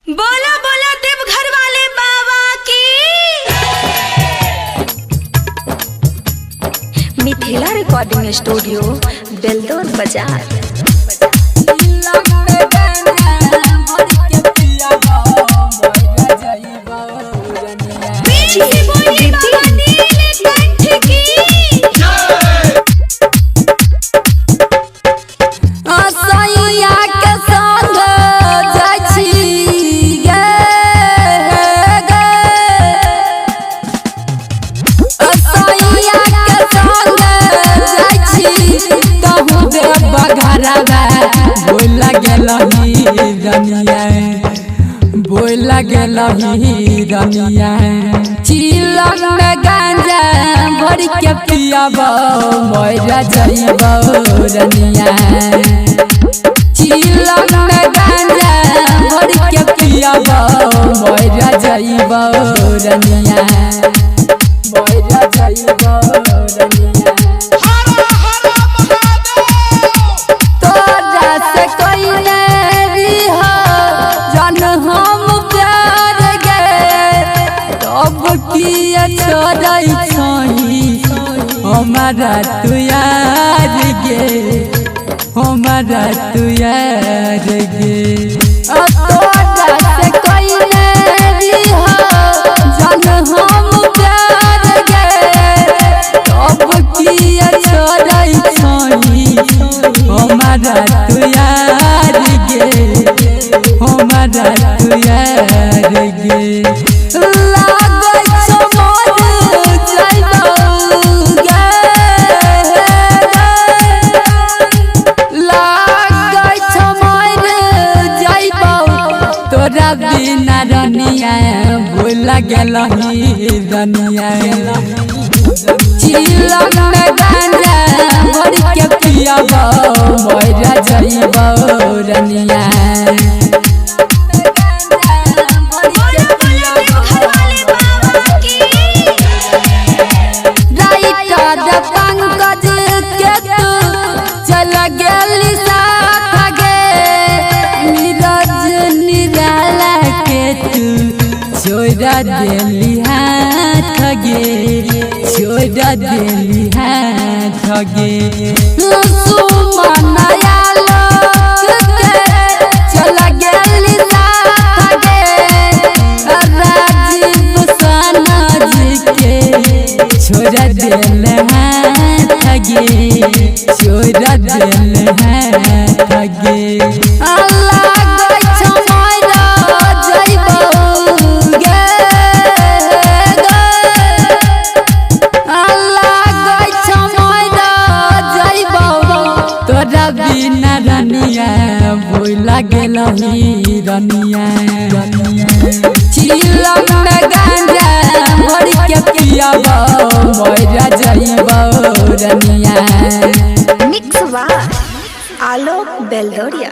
बोला बोला देवघर वाले बाबा की। मिथिला रिकॉर्डिंग स्टूडियो, बेलदौर बाजार। बोला गेलही रनिया चिलम में गांजा भर के पियाबो मोरा जइबो रनिया। चिलम में गांजा भर के पियाबो मोरा जइबो रनिया, मोरा जइबो रनिया। तोरा से कोई नहीं हो जन हम प्यार गे, तब किया छोड़ई छही हमारा तू यार गे, हमारा तू यार गे। तोरा से कोई नहीं हो जन हम प्यार गे, तब किया छोड़ई छही हमारा तू यार गे, हमारा तू यार गे। लागै छो मोर जइबो गे, लागै छो मोर जइबो तोरा बिना रनिया। भूल गेलही रनिया चिलम में गांजा भर के पियाबो मोरा जइबो रनिया। चल गेली साथ गे नीरज निराला के तू छोड़ा देली हाथ गे, छोड़ा देली हाथ गे। सुमन चल गेली साथ गे राजीव सनज के छोड़ा देल हाथ गे, छोड़ा देल हाथ गे। लागै छो मोरा जइबो गे, लागै छो मोरा जइबो तोरा बिना रनिया। भूल गेलही रनिया चिलम में गांजा भर के पियाबो मोरा जइबो रनिया। मिक्स आलोक बेलदौरिया।